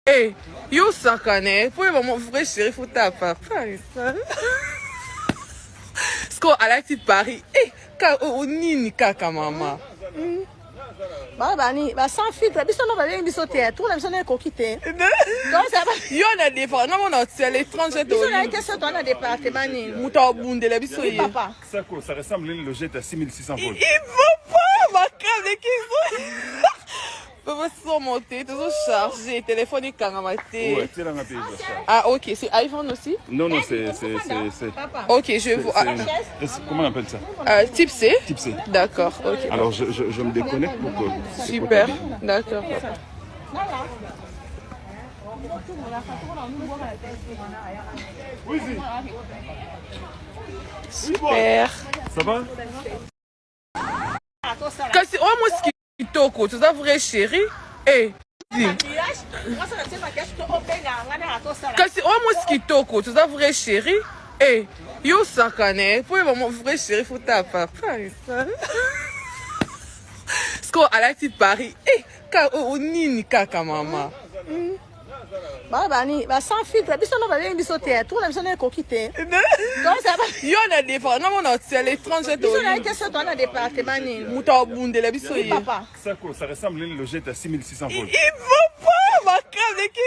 Hey, you sakane. Pour vraiment vrai chéri, faut taper. Sko alati Paris. Eh, ka nini kaka mama. Bah sans filtre, biso no ba bien biso te, tout la biso na kokite. Donc ça va. Yo na défend, na mon hôtel l'étranger to. Biso na que ça dans le département ni. Muta bunde la biso yi. Papa. Ça ressemble à une logette à 6600 volts. Il faut pas ma câble qui Papa sont montés, toujours chargé, téléphone est Ouais, c'est dans un pays de ça. Ah ok, c'est iPhone aussi? Non, c'est... Ok, je vois. Comment on appelle ça? Type C? Type C. D'accord, ok. Alors je me déconnecte pour que... Super, d'accord. Super. Ça va? Kasi o mosquito, tu as vrai chéri? Eh, dis. Kasi o mosquito, tu as vrai chéri? Eh, yo sakane. Pour vraiment vrai chéri, faut taper. Sko alati Paris. Eh, ka nini kaka mama. Bah sans filtre, biso no ba bien biso te, tout la biso na kokite. Donc ça va. Yo na défend, na mon hôtel l'étranger to. Biso na que ça dans le département ni. Muta bunde la biso yi. Papa. Ça ressemble à une logette à 6600 volts. Il faut pas ma câble qui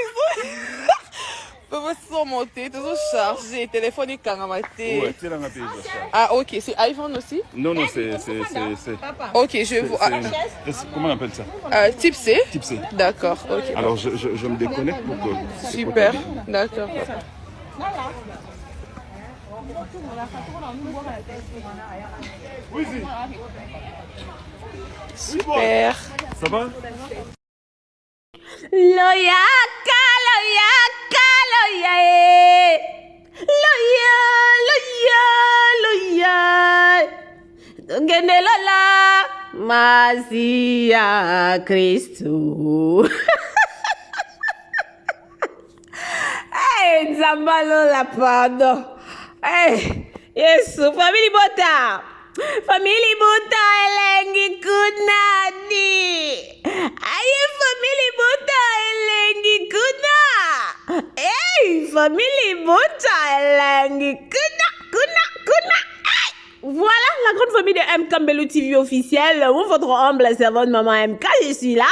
Papa sont montés, toujours chargé, téléphone est caramaté. Ouais, c'est dans un pays de ça. Ah ok, c'est iPhone aussi? Non, c'est... Ok, je vois. Comment on appelle ça? Type C? Type C. D'accord, ok. Alors je me déconnecte pour que... Super, d'accord. Super. Ça va? Loyaka, loya. Ngende lola, Masia Christo. Hey, Zambalola, pardon. Hey, yes, family bota. Family bota, elengi kunadi. Aye, family bota, elengi kuna. Hey, family bota, elengi kuna. Voilà la grande famille de M. Kambelou TV officielle, ou votre humble servante maman MK, je suis là.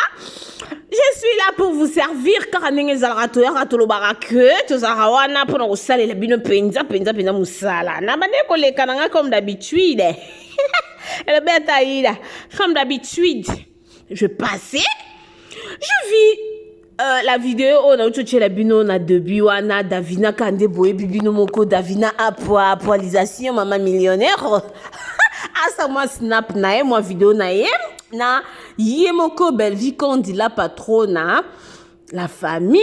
Je suis là pour vous servir car ninge zalrato ya ratolo barake to zarawana pour nous saler la bino penza musala. Na bane ko le kananga comme d'habitude. Le beta ida comme d'habitude. Je passais, je vis la vidéo on a touché la bino na début wana Davina Kande boye bibino moko Davina actualisation maman millionnaire. Asa moi snap na moi vidéo na na Yemoko Bellevue Kondi la patrona la famille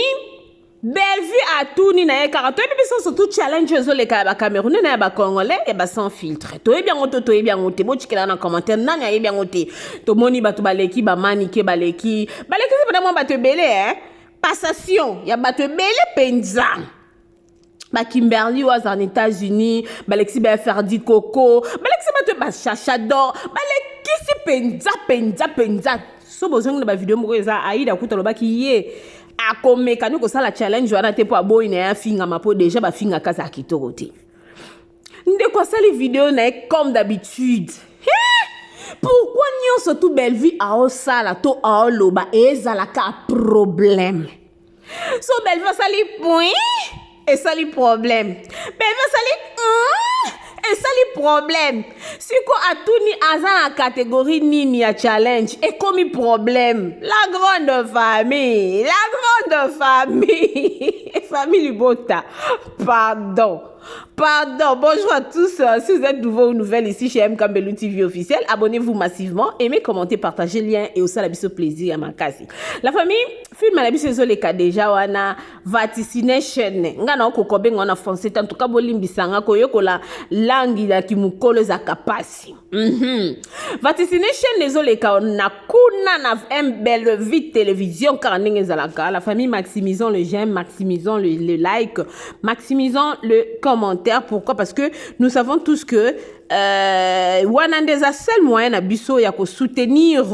Bellevue a tout ni na car toi biso surtout challenge zo le ka ba Camerounais na ba Congolais et ba sans filtre to e bien ngote bo chikela na commentaire nanya e bien ngote to moni ba to baleki ba manike baleki c'est vraiment ba te belé passation ya ba te belé penza ba Kimberly was en États-Unis balexi ba Ferdi Coco balexi ba te ba chachador baleki si penza so bozong na ba vidéo moko eza aida kutalo ba ki ye akomeka nuko sala challenge wana te po aboyi na ya finga mapo déjà ba finga kaza kitoko te ndeko sali vidéo na comme d'habitude. Pourquoi nyonso tout Bellevue a osala to a loba ezala ka problème so Bellevue sali point et sali problème Bellevue sali et ça le problème. Si quoi a tout ni à la catégorie ni a challenge et comme problème. La grande famille. Famille Bota. Pardon. Bonjour à tous. Si vous êtes nouveau ou nouvelle ici chez M. Kambelou TV officiel, abonnez-vous massivement, aimez, commentez, partagez le lien et aussi la biso plaisir à ma case. La famille, film à la biso zoleka déjà wana vaticination. Ngana okokobe ngana français en tout cas bolimbisanga koyoko la langue la kimukolo za kapasi. Vaticination nezoleka na kuna na M Bellevue télévision car zalaka. La famille maximisons le j'aime, maximisons le like, maximisons le commentaire. Pourquoi? Parce que nous savons tous que Wanandeza seul moyen à Bisso ya ko soutenir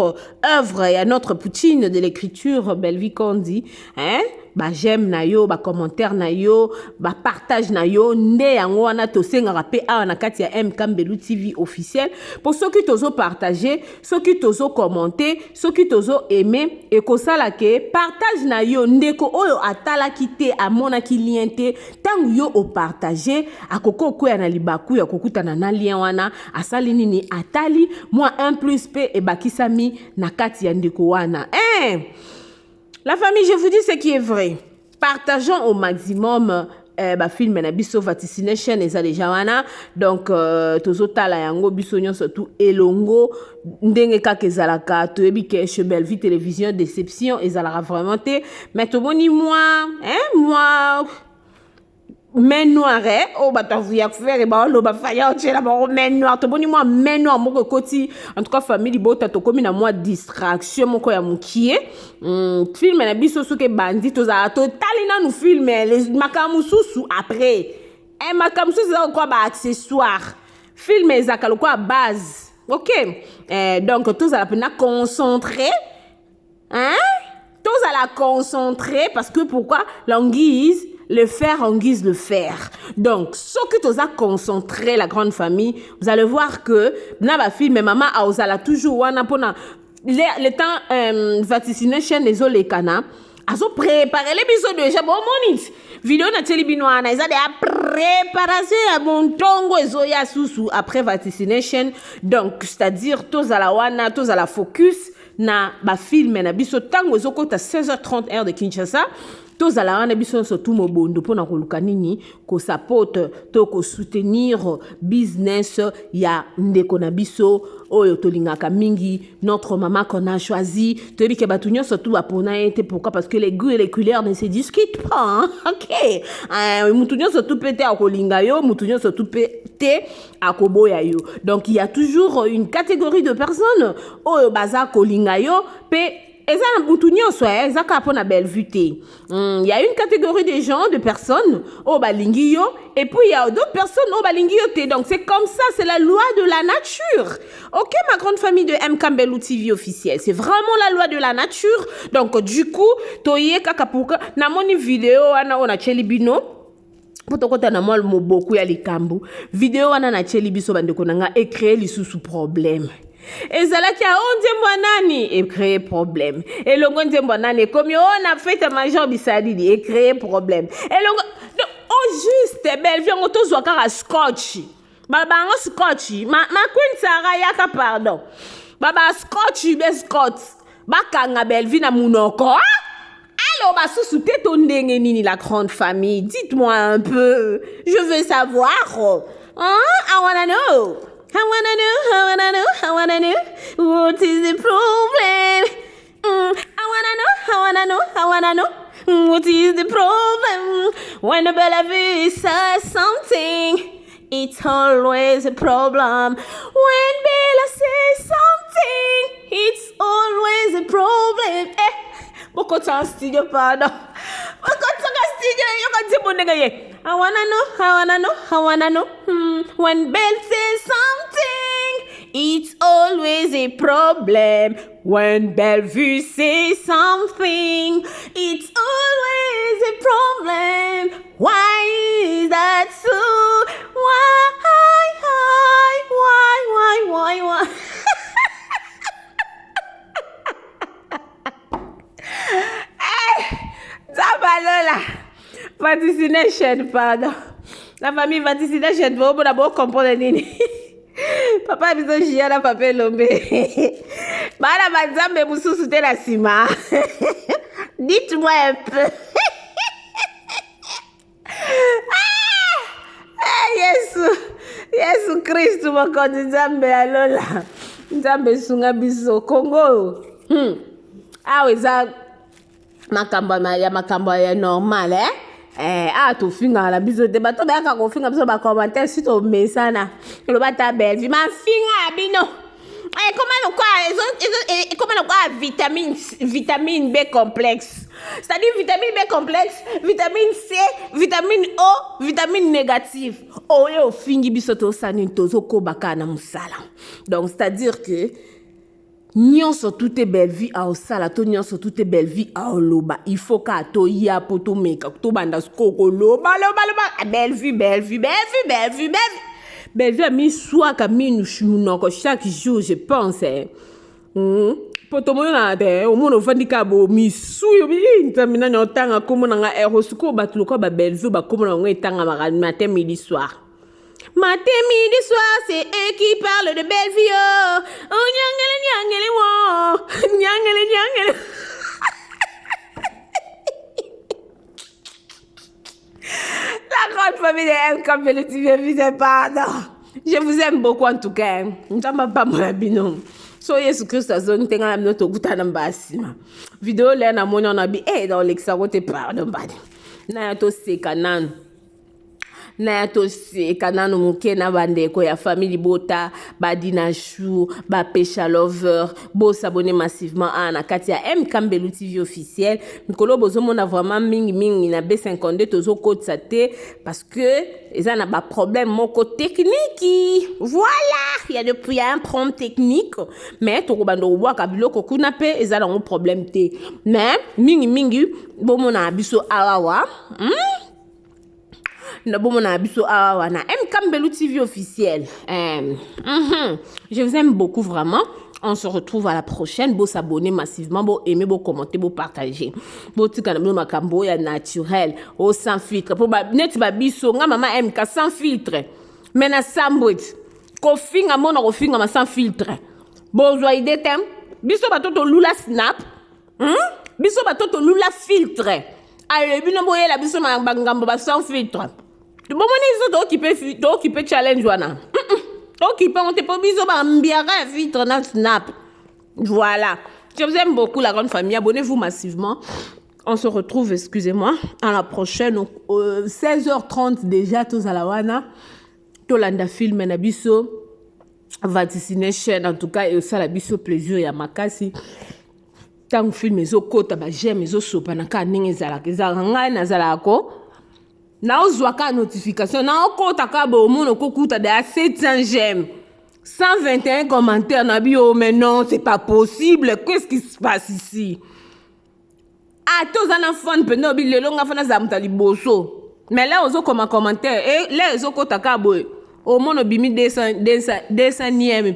œuvre et à notre poutine de l'écriture Bellevue Kondi, hein? ba j'aime na yo ba commentaire na yo ba partage na yo nde yango wana to senga pe a na kati ya M Kambelu TV officiel pour ceux qui tozo partager ceux qui tozo commenter ceux qui tozo aimer et ko sala ke partage na yo ndeko oyo atala kite amona ki lien te tangu yo o partager akoko ko ya na libaku ya kokutana na lien wana asali nini atali moi 1 plus p et bakisami na kati ya ndeko wana la famille, je vous dis ce qui est vrai. Partageons au maximum film na biso vaticination eza déjà wana donc tozotala yango biso nyonso tout elongo ndenge kaka ezalaka toyebi ke chez Bellevue télévision déception ezalaka vraiment te mais tomoni moi main noire oh bah t'as vu à faire et bah l'eau bah faya tu là bah main noire to boni moi main noire mon côté en tout cas famille bota to comme na moi distraction mon ko ya mukie film na biso soke bandit to za total na nous film les makamususu après makamususu c'est quoi bah accessoire film ezaka quoi base OK donc tous à la peine concentrer tous à la concentrer parce que pourquoi l'anguise le faire en guise de faire. Donc, ce que tu as concentré, la grande famille, vous allez voir que, na ba fille, mais maman a osala toujours, wana pona, le temps, vaticination, les os, les canards, azo préparé les bisous déjà, bon, monite. Vidéo na télé binoana, ils ont des préparation à bon tongo, ezo ya sousou, après vaticination. Donc, c'est-à-dire, tous à la wana, tous à la focus, na ba film, na biso tango, ezo kota 16h30 heure de Kinshasa. Tous à la wana biso surtout mobondo pona koluka nini ko support to ko soutenir business ya ndeko na biso oyo tolingaka mingi notre maman qu'on a choisi to bike batunyo surtout apona été pourquoi parce que les goûts et les couleurs ne se discutent pas hein? OK mutunyo surtout pété akolinga yo mutunyo surtout pété akoboya yo donc il y a toujours une catégorie de personnes oyo baza kolinga yo pe il y a une catégorie de gens, de personnes au balingio, et puis il y a d'autres personnes au balingio. Donc c'est comme ça, c'est la loi de la nature. OK, ma grande famille de M Kambelu TV officiel, c'est vraiment la loi de la nature. Donc du coup, toye kakapuka na moni vidéo ana ona chelibino. Potokota na mol mo beaucoup ya likambu. Vidéo ana na chelibiso bandeko nanga et créer les sous problème. Et zala qui a on nani et créer problème. Et le gon nani comme on a fait un major bisadidi et créer problème. Et le oh juste belle viens on to zwaka scotch. Baba ngo scotch. Ma queen Sarah yaka pardon. Baba scotch be scotch. Bakanga belle vi na munoko. Alors ba sous tête ndenge nini la grande famille. Dites-moi un peu. Je veux savoir. Hein? I wanna know. I wanna know, what is the problem? I wanna know, what is the problem? When the Bellevue says something, it's always a problem. When Bella says something, it's always a problem. Beaucoup de studio, pardon. I wanna know. When Belle says something, it's always a problem. When Bellevue says something, it's always a problem. Why is that so? Why? Zabalola, vaticination, pardon. La famille vaticination, vous d'abord comprendre nini. Papa biso jia la papa lombe. Bana bazambe mususu te la sima. Dites-moi un peu. Yesu Christ mokonzi nzambe alola. Nzambe sunga biso Congo. Eza makambo ya normal to finga la biso de bato ba ka ko finga biso ba commentaire si to mesana lo bata belle vi ma finga bino comment vitamine B complexe, c'est-à-dire vitamine B complexe, vitamine C, vitamine O, vitamine négative oyo fingi biso to sani tozo ko baka na musala. Donc c'est-à-dire que nyonso toute belle vie a osala to nyonso toute belle vie a oloba il faut ka to ya poto meka to banda skoko loba belle vie a mis swaka minushumunoko chaque jour je pense poto moyo na de o mono vandika bo misuyo ntamina nyotanga komo na nga erosuko batuluko ba belle vie ba komo na ngo etanga matin midi soir. Matin, midi, soir, c'est eux qui parlent de belle vie. Oh, nyangele, wo. Nyangele. La grande famille de M. Campbell TV, pardon. Je vous aime beaucoup en tout cas. N'tamba pas mon binôme. So Yesu Christ a zone tenga na mnoto kuta na mbasima. Video le na moni on abi dans l'exagote pardon badi. Na to seka nanu. Na to se kanano muke na bandeko ya famille bota badina chou ba pesha lover bo s'abonner massivement à na kati ya M Campbell TV officiel mikolo bozo mona vraiment mingi na B52 tozo code sa te parce que ils ont ba problème moko technique voilà il y a un problème technique mais to bando wa kabilo ko kuna pe ils ont un problème te mais mingi bo mona biso awawa na M Campbell TV officiel. Je vous aime beaucoup vraiment. On se retrouve à la prochaine. Beau s'abonner massivement, beau aimer, beau commenter, beau partager. Beau tikanablo makambo ya naturel, au sans filtre. Pour net babiso nga mama MK sans filtre. Mais na sandwich. Ko finga mona ko finga ma sans filtre. Beau joie ide tem. Biso batoto lula snap. Biso batoto lula filtre. Allez, bino boye la biso ma bangambo ba sans filtre. Le bon moment ils ont occupé challenge wana. Occupé on te pas biso ba mbiara filtre na snap. Voilà. Je vous aime beaucoup la grande famille. Abonnez-vous massivement. On se retrouve, excusez-moi, à la prochaine 16h30 déjà tous à la wana. Tolanda film na biso vaccination en tout cas et ça la biso plaisir ya makasi. Tant film ezo kota ba j'aime ezo sopa na ka ningi zala ngai na zala ko na ozwaka notification na okota ka bo mono kokuta de 700 j'aime 121 commentaires na bio mais non c'est pas possible qu'est-ce qui se passe ici ah tous en enfant pe no bi lelo nga fana za mutali boso mais là ozo comme commentaire et là ezo kota ka bo au mono bimi 200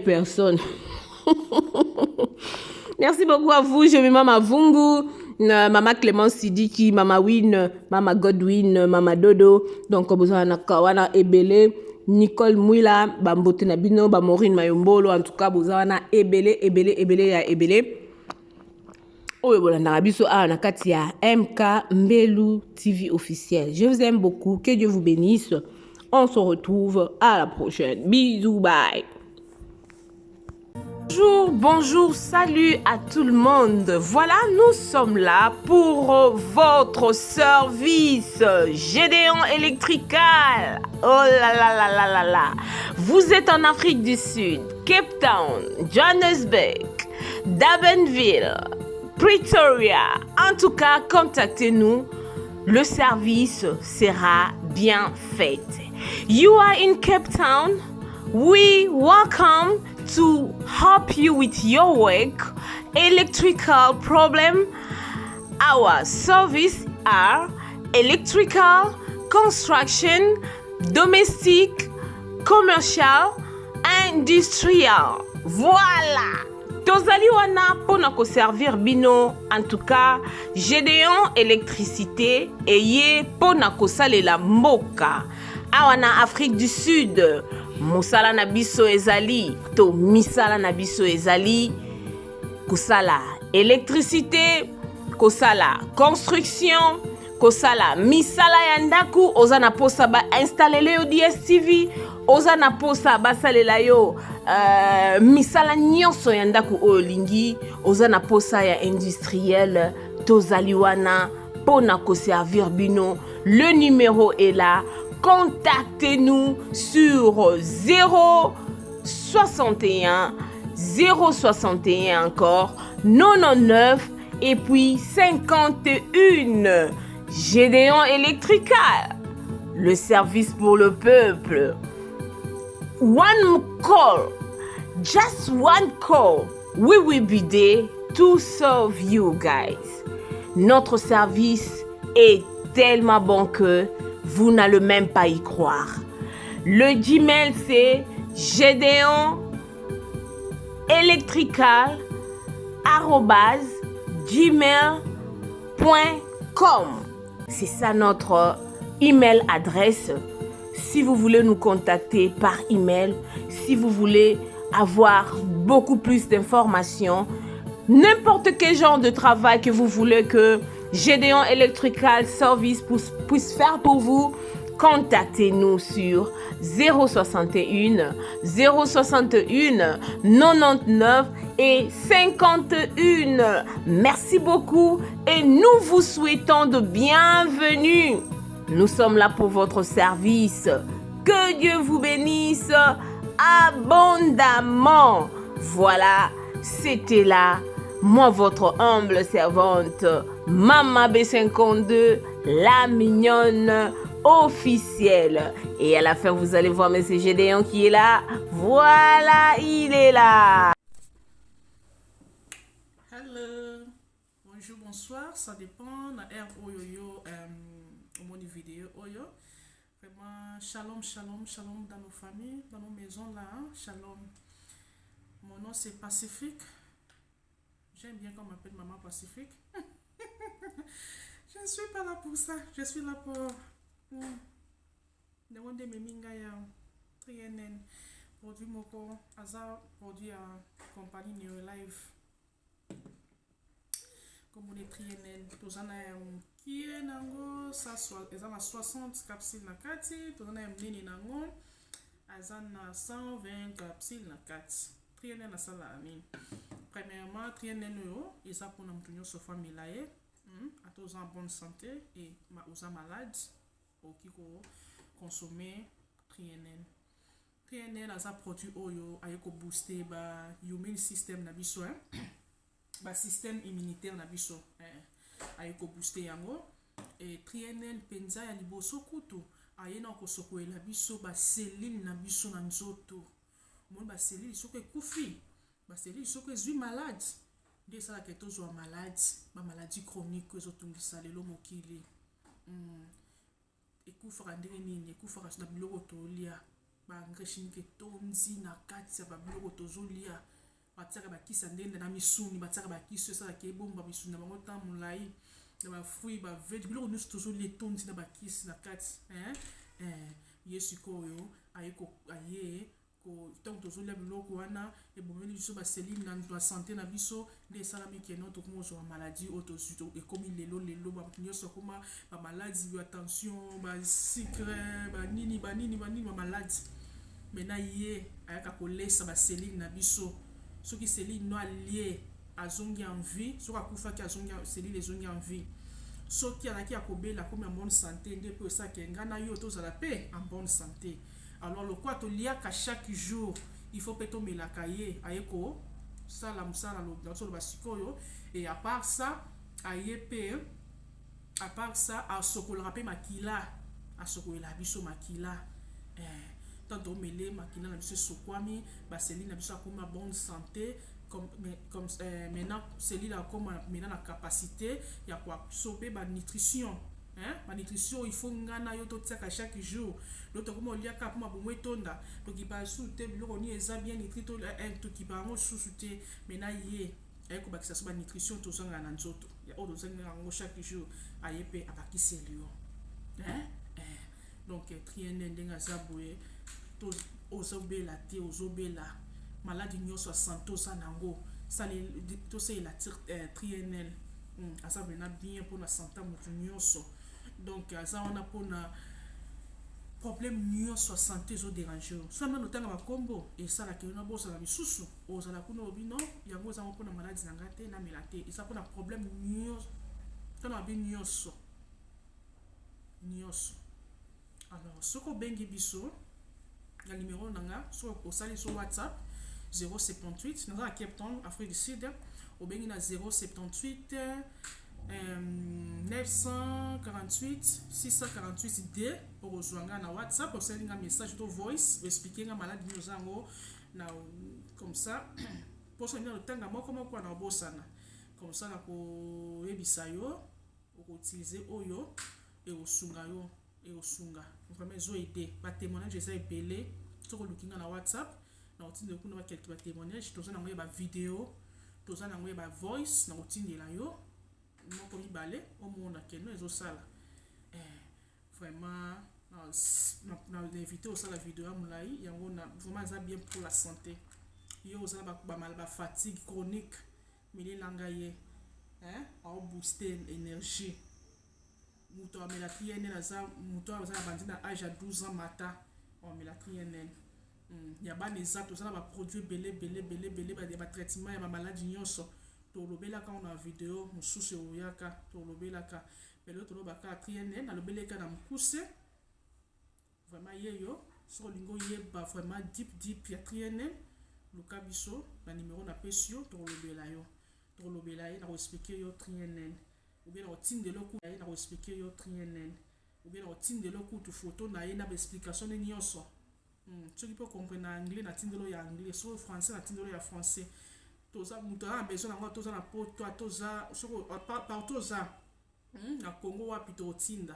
personnes. Merci beaucoup à vous. Je vais Maman Vungu, Maman Clémence Sidiki, Maman Win, Maman Godwin, Maman Dodo. Donc, besoin de Kawana Ebele, Nicole Mouila, Bambote Nabino, Bamorine Mayombolo. En tout cas, besoin de Ebele. Oh, voilà, Narabiso a un Katia M Campbell TV officiel. Je vous aime beaucoup. Que Dieu vous bénisse. On se retrouve à la prochaine. Bisous, bye. Bonjour, salut à tout le monde. Voilà, nous sommes là pour votre service Gédéon Electrical. Oh là là là là là là. Vous êtes en Afrique du Sud, Cape Town, Johannesburg, Durbanville, Pretoria. En tout cas, contactez-nous. Le service sera bien fait. You are in Cape Town. We welcome to help you with your work, electrical problem. Our service are electrical, construction, domestic, commercial, industrial. Voilà. Tozali wana pona ko servir bino en tout cas Gédéon électricité et ye pona ko salela mboka. Awana Afrique du Sud. Musala na biso ezali to misala na biso ezali kusala électricité kosala construction kosala misala ya ndaku ozana posa ba installer le DSTV ozana posa basalela yo misala nyonso ya ndaku olingi ozana posa ya industriel tozali wana pona ko servir bino. Le numéro est là. Contactez-nous sur 061 061 encore 99 et puis 51. Gédéon Electrical, le service pour le peuple. One call, just one call Oui, Budé, to serve you guys. Notre service est tellement bon que vous n'allez même pas y croire. Le Gmail, c'est gedeonelectrical@gmail.com. C'est ça notre email adresse. Si vous voulez nous contacter par email, si vous voulez avoir beaucoup plus d'informations, n'importe quel genre de travail que vous voulez que Gedeon Electrical Service puisse faire pour vous, contactez-nous sur 061 061 99 et 51. Merci beaucoup et nous vous souhaitons de bienvenue. Nous sommes là pour votre service. Que Dieu vous bénisse abondamment. Voilà, c'était là, moi votre humble servante, Maman B52, la mignonne officielle. Et à la fin, vous allez voir M. Gédéon qui est là. Voilà, il est là. Hello, bonjour, bonsoir, ça dépend de l'air oyoyo au moni vidéo oyo. Vraiment, shalom, shalom, shalom dans nos familles, dans nos maisons là, hein? Shalom. Mon nom c'est Pacifique. J'aime bien qu'on m'appelle Maman Pacifique. Je ne suis pas là pour ça. Je suis là pour demander mes mingaya trienen produit moko azar produit à compagnie Neolife. Comme on est trienen, tous en a qui est nango ça soit ils ont 60 capsules na kati, tous en a mini nango azan 120 capsules na kati. Trienen na sala amin. Premièrement, trienen yo, ils a pour nous tenir sur famille là à tous en bonne santé et aux malades au qui consommer trienen. Trienen a ça produit oyo ayeko booster ba immune system na biso ba système immunitaire na biso ayeko booster yango et trienen penza ya liboso kutu ayena ko sokoela biso ba cellule na biso na nzoto. Mon ba cellule soko ekufi ba cellule soko ezwi malade nde esala ke tozwa malade ba maladie chronique ezotungisa lelo mokili ekufaka ndenge nini ekufaka na biloko tolia ba engrais chimique tonzi na kati ya ba biloko tozolia batiaka bakisa ndenge na misuni batiaka bakisi esala ke ebomba misuni na bango ntan molai na ba fruit ba veg biloko nyonso tozolia tonzi na bakisi na kati ye sikoyo aye tant que tozolia biloko wana ebomeli biso baseline na santé na biso nde esalami keno tokomozwa maladie oyo tozwi ekomi lelo nyonso akoma bamaladi ya tension basikre banini bamaladi mena ye ayaka kolesa baseline na biso soki seline no alie azongi en vie soki akufaki selile ezongi en vie soki alaki akobela akomi en bonne santé nde mpe esake ngai na yo tozala mpe en bonne santé. Alors le quoi to liaka chaque jour il faut peto melaka ye ayeko sala musala lo solo basikoyo et à part ça ayepe à part ça a sokola pe makila a sokola biso makila tant do mele makila na biso sokwami ba cellule na biso akoma bonne santé comme maintenant cellule akoma maintenant la capacité ya kwa sobe ba nutrition. Ma nutrition il faut ngana yo totiaka chaque jour l'autre comme on liaka pour ma tonda donc il passe sous te biloko ni eza bien nutri to to ki pa ngo sous-te mena ye ayeko bakisa so ba nutrition to zanga na nzoto ya odo zanga ngo chaque jour ayepe abakisi lio donc trienen ndenga zabwe to ozobela te ozobela maladi nyonso santo sanango ça to c'est la trienen asa bena bien pour la santé mutu nyonso. Donc ça on a pour na problème nyonso santé zo déranger so na notanga makombo et ça la ke na bosa na bisusu ozala kuna obino yango za pour na maladie na ngate na melate et ça pour na problème nyonso kana bi nyonso alors soko bengi biso na numéro nanga so au sali sur WhatsApp 078 dans la Cape Town Afrique du Sud au bengi na 078 948 648 D pour rejoindre na WhatsApp pour sender un message de voice expliquer la maladie nous avons comme ça poso nina lotanga moko na bosana comme ça na ko ebisa yo ko utiliser oyo et osunga yo et osunga vraiment zo aider ba témoignage eza ebele soko lukinga na WhatsApp na otinde kuna ba quelques témoignages toza na ngoye ba vidéo toza na ngoye ba voice na otinde la yo moko mibale omona keno ezo sala vraiment na invité au la vidéo à moulai yango na vraiment ça bien pour la santé yo za ba fatigue chronique mili langaye a booster énergie muto amela trienne na za muto za bandi na âge à 12 ans mata on mela trienne ya ba les autres ça ba produit belé ba traitement ya ba maladie nyonso to lobela ka on a vidéo mususu oyaka to lobela ka pelo to lobaka trienne na lobela ka na mukuse vraiment yeyo sur lingo yeba vraiment deep ya trienne luka biso na numéro na pesio to lobela yo na expliquer yo trienne ou bien otinde loku na expliquer yo trienne ou bien otinde loku tu photo na ye na explication ni nyonso ceux qui peut comprendre anglais na tindelo ya anglais sur français na tindelo ya français toza muto a besoin na toza na poto toza sur partout za na Congo wapi to tinda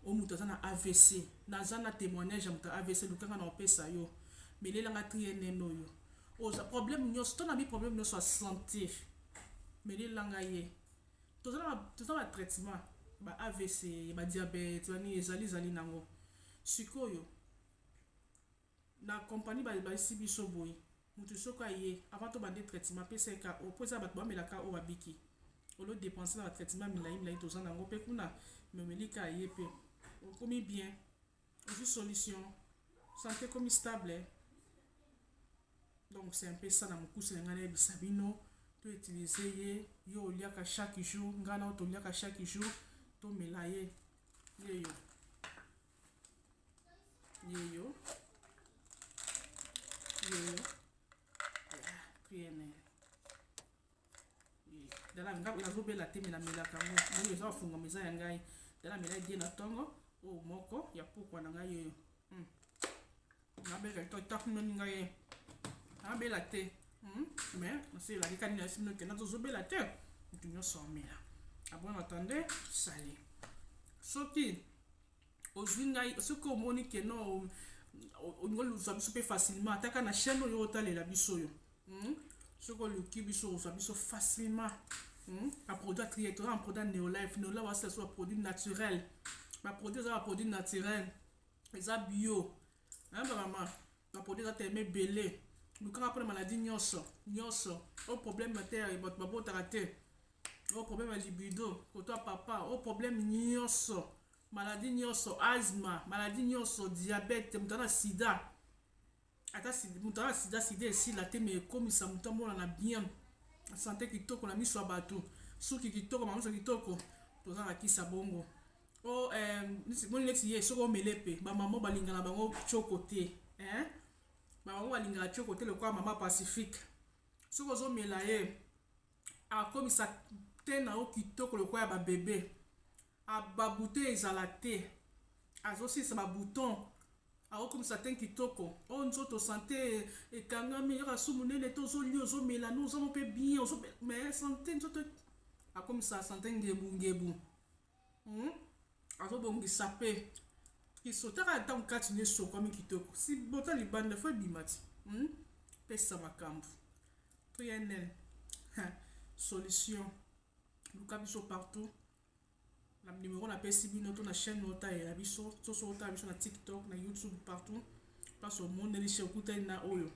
o muto za na AVC na za na témoignage muto AVC lukanga na opesa yo melela nga trienne no yo oza problème nyonso to na bi problème nyonso santé melela nga ye toza na traitement ba AVC ba diabète bani ezali nango sikoyo na compagnie ba sibiso boy mutu soko aye avant to bande traitement PCK opoza bat ba melaka o babiki o lo dépenser na traitement milai toza nango pe kuna memelika aye pe komi bien juste solution santé comme stable donc c'est un peu ça na mukuse ngana bisabino to utiliser ye yo liaka chaque jour ngana to liaka chaque jour to melaye yeyo trienne dala nga nazobela te mela melaka ngo ngo eza funga meza ya ngai dala mela die na tongo o moko ya pokwa na ngai yeyo ngabela to takno ni ngai abela te mais c'est la kani na sino ke na zobela te tunyo somela abon attendez salé soki ozingai soko moni ke no ngolu zabiso pe facilement ataka na chaîne yo talela biso yo soko luki biso zabiso facilement a produit triétor en produit Neolife Neolife c'est un produit naturel ba produit ça produit naturel eza bio maman ba produit ça tellement belé lukanga pour maladie nyonso au problème terre bot babo tarate au problème libido koto papa au problème nyonso maladie nyonso asthme maladie nyonso diabète mutana sida ata mutana sida esi la te me komisa mutamona na bien santé kitoko na miso bato suki kitoko mamuso kitoko toza na kisa bongo o moni neti ye soko melepe ba maman balinga na bango chokote ba maman balinga chokote le kwa mama Pacifique soko zo melaye a komisa te na o kitoko le kwa ya ba bébé a ba bouton ezala te azosisa ba bouton a comme ça ten kitoko on nzoto santé ekangami yaka sumunene tozoli ozomela nous avons pe bien mais santé nzoto a comme ça santé ngebu azobongisa pe kisotaka tant kati ne so comme kitoko si bota libanda fo bimati pesa makambu triennel solution luka biso partout la numéro na PCB notre na chaîne nota et la biso so so ta biso na TikTok na YouTube partout parce au monde les chez na oyo